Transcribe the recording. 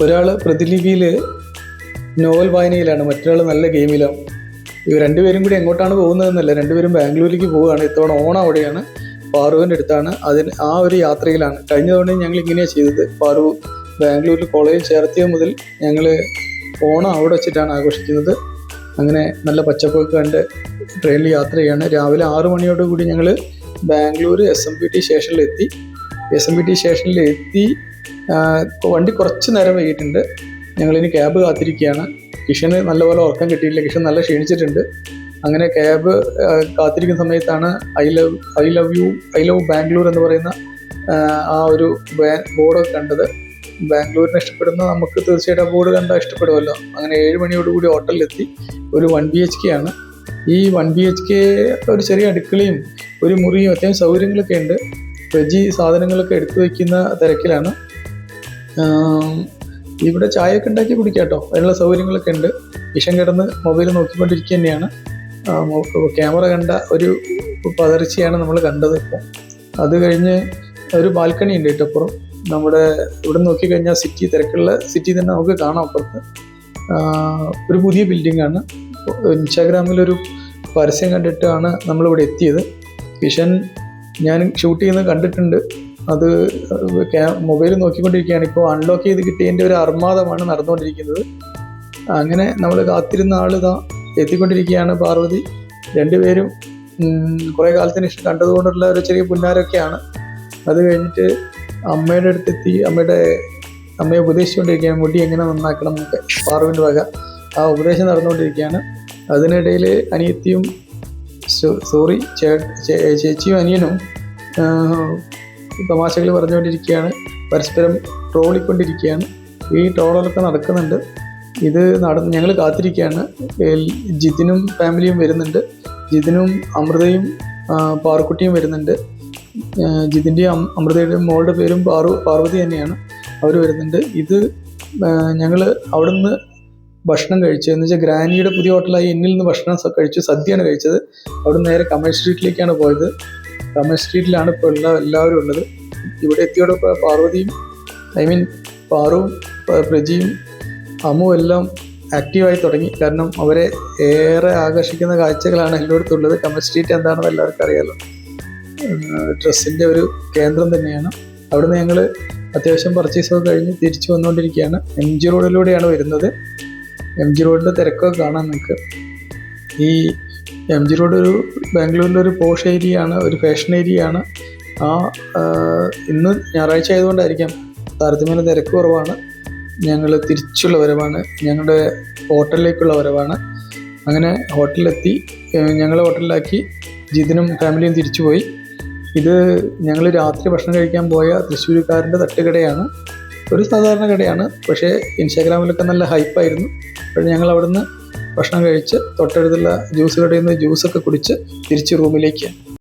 ഒരാൾ പ്രതിലിപിയിൽ നോവൽ വായനയിലാണ്, മറ്റൊരാൾ നല്ല ഗെയിമിലാണ്. ഇവർ രണ്ടുപേരും കൂടി എങ്ങോട്ടാണ് പോകുന്നതെന്നല്ല, രണ്ടുപേരും ബാംഗ്ലൂരിലേക്ക് പോവുകയാണ്. ഇത്തവണ ഓണം അവിടെയാണ്, പാറുവിൻ്റെ അടുത്താണ്. ആ ഒരു യാത്രയിലാണ്. കഴിഞ്ഞ തവണയും ഞങ്ങൾ ഇങ്ങനെയാണ് ചെയ്തത്. പാറു ബാംഗ്ലൂരിൽ കോളേജിൽ ചേർത്തിയത് മുതൽ ഞങ്ങൾ ഓണം അവിടെ വെച്ചിട്ടാണ് ആഘോഷിക്കുന്നത്. അങ്ങനെ നല്ല പച്ചപ്പൊക്കെ കണ്ട് ട്രെയിനിൽ യാത്ര ചെയ്യാണ്. രാവിലെ 6 മണിയോടുകൂടി ഞങ്ങൾ ബാംഗ്ലൂർ SMPT സ്റ്റേഷനിലെത്തി. SMPT സ്റ്റേഷനിലെത്തി വണ്ടി കുറച്ച് നേരം വൈകിട്ടുണ്ട്. ഞങ്ങളിനി ക്യാബ് കാത്തിരിക്കുകയാണ്. കിഷന് നല്ലപോലെ ഉറക്കം കിട്ടിയില്ല, കിഷൻ നല്ല ക്ഷീണിച്ചിട്ടുണ്ട്. അങ്ങനെ ക്യാബ് കാത്തിരിക്കുന്ന സമയത്താണ് ഐ ലവ് ബാംഗ്ലൂർ എന്ന് പറയുന്ന ആ ഒരു ബോർഡൊക്കെ കണ്ടത്. ബാംഗ്ലൂരിനെ ഇഷ്ടപ്പെടുന്ന നമുക്ക് തീർച്ചയായിട്ടും ആ ബോർഡ് കണ്ടാൽ ഇഷ്ടപ്പെടുമല്ലോ. അങ്ങനെ 7 മണിയോടുകൂടി ഹോട്ടലിലെത്തി. ഒരു 1 BHK ആണ്. ഈ 1 BHK ഒരു ചെറിയ അടുക്കളയും ഒരു മുറിയും അത്യാവശ്യം സൗകര്യങ്ങളൊക്കെ ഉണ്ട്. വെജി സാധനങ്ങളൊക്കെ എടുത്തു വയ്ക്കുന്ന തിരക്കിലാണ്. ഇവിടെ ചായയൊക്കെ ഉണ്ടാക്കി കുടിക്കാം കേട്ടോ, അതിനുള്ള സൗകര്യങ്ങളൊക്കെ ഉണ്ട്. കിഷൻ കിടന്ന് മൊബൈൽ നോക്കിക്കൊണ്ടിരിക്കുക തന്നെയാണ്. ക്യാമറ കണ്ട ഒരു പതർച്ചയാണ് നമ്മൾ കണ്ടത്. ഇപ്പോൾ അത് കഴിഞ്ഞ് ഒരു ബാൽക്കണി ഉണ്ട് കേട്ടപ്പുറം. നമ്മുടെ ഇവിടെ നോക്കിക്കഴിഞ്ഞാൽ തിരക്കുള്ള സിറ്റി തന്നെ നമുക്ക് കാണാം. അപ്പുറത്ത് ഒരു പുതിയ ബിൽഡിംഗ് ആണ്. ഇൻസ്റ്റാഗ്രാമിലൊരു പരസ്യം കണ്ടിട്ടാണ് നമ്മളിവിടെ എത്തിയത്. കിഷൻ ഞാൻ ഷൂട്ട് ചെയ്യുന്നത് കണ്ടിട്ടുണ്ട്. അത് മൊബൈൽ നോക്കിക്കൊണ്ടിരിക്കുകയാണ്. ഇപ്പോൾ അൺലോക്ക് ചെയ്ത് കിട്ടിയതിൻ്റെ ഒരു അർമാദമാണ് നടന്നുകൊണ്ടിരിക്കുന്നത്. അങ്ങനെ നമ്മൾ കാത്തിരുന്ന ആളിതാ എത്തിക്കൊണ്ടിരിക്കുകയാണ്. പാർവതി രണ്ടുപേരും കുറേ കാലത്തിന് ഇഷ്ടം കണ്ടതുകൊണ്ടുള്ള ഒരു ചെറിയ പുന്നാരൊക്കെയാണ്. അത് കഴിഞ്ഞിട്ട് അമ്മയുടെ അടുത്തെത്തി. അമ്മയെ ഉപദേശിച്ചുകൊണ്ടിരിക്കുകയാണ്, മുടി എങ്ങനെ നന്നാക്കണം എന്നൊക്കെ പാർവിൻ്റെ വക ആ ഉപദേശം നടന്നുകൊണ്ടിരിക്കുകയാണ്. അതിനിടയിൽ അനിയത്തിയും ചേച്ചിയും അനിയനും തമാശകൾ പറഞ്ഞുകൊണ്ടിരിക്കുകയാണ്, പരസ്പരം ട്രോളിക്കൊണ്ടിരിക്കുകയാണ്. ഈ ട്രോളൊക്കെ നടക്കുന്നുണ്ട്. ഇത് ഞങ്ങൾ കാത്തിരിക്കുകയാണ്. ജിതിനും ഫാമിലിയും വരുന്നുണ്ട്. ജിതിനും അമൃതയും പാറുക്കുട്ടിയും വരുന്നുണ്ട്. ജിതിൻ്റെയും അമൃതയുടെയും മോളുടെ പേരും പാർവതി തന്നെയാണ്. അവർ വരുന്നുണ്ട്. ഇത് ഞങ്ങൾ അവിടെ നിന്ന് ഭക്ഷണം കഴിച്ചു. എന്ന് വെച്ചാൽ ഗ്രാനിയുടെ പുതിയ ഹോട്ടലായി എന്നിൽ നിന്ന് ഭക്ഷണം കഴിച്ചു. സദ്യയാണ് കഴിച്ചത്. അവിടെ നിന്ന് നേരെ കമൽ സ്ട്രീറ്റിലേക്കാണ് പോയത്. കമൽ സ്ട്രീറ്റിലാണ് ഇപ്പോൾ എല്ലാവരും ഉള്ളത്. ഇവിടെ എത്തിയോടൊപ്പം പാർവതിയും പാറുവും പ്രജിയും അമ്മുവും എല്ലാം ആക്റ്റീവായി തുടങ്ങി. കാരണം അവരെ ഏറെ ആകർഷിക്കുന്ന കാഴ്ചകളാണ് എല്ലായിടത്തും ഉള്ളത്. കമൽ സ്ട്രീറ്റ് എന്താണെന്ന് എല്ലാവർക്കും അറിയാമല്ലോ. ഡ്രസ്സിൻ്റെ ഒരു കേന്ദ്രം തന്നെയാണ്. അവിടുന്ന് ഞങ്ങൾ അത്യാവശ്യം പർച്ചേസൊക്കെ കഴിഞ്ഞ് തിരിച്ചു വന്നുകൊണ്ടിരിക്കുകയാണ്. MG റോഡിലൂടെയാണ് വരുന്നത്. MG റോഡിൻ്റെ തിരക്കൊക്കെ കാണാൻ നിങ്ങൾക്ക്. ഈ MG റോഡ് ഒരു ബാംഗ്ലൂരിലൊരു പോഷ് ഏരിയയാണ്, ഒരു ഫാഷൻ ഏരിയയാണ്. ഇന്ന് ഞായറാഴ്ച ആയതുകൊണ്ടായിരിക്കാം താരതമ്യേന തിരക്ക് കുറവാണ്. ഞങ്ങൾ തിരിച്ചുള്ള വരവാണ്, ഞങ്ങളുടെ ഹോട്ടലിലേക്കുള്ള വരവാണ്. അങ്ങനെ ഹോട്ടലിലെത്തി. ഞങ്ങൾ ഹോട്ടലിലാക്കി. ജിതിനും ഫാമിലിയും തിരിച്ചുപോയി. ഇത് ഞങ്ങൾ രാത്രി ഭക്ഷണം കഴിക്കാൻ പോയ തൃശ്ശൂർക്കാരൻ്റെ തട്ടുകടയാണ്. ഒരു സാധാരണ കടയാണ്, പക്ഷേ ഇൻസ്റ്റാഗ്രാമിലൊക്കെ നല്ല ഹൈപ്പായിരുന്നു. അപ്പോൾ ഞങ്ങൾ അവിടുന്ന് ഭക്ഷണം കഴിച്ച് തൊട്ടടുത്തുള്ള ജ്യൂസ് കടയിൽ നിന്ന് ജ്യൂസൊക്കെ കുടിച്ച് തിരിച്ച് റൂമിലേക്ക്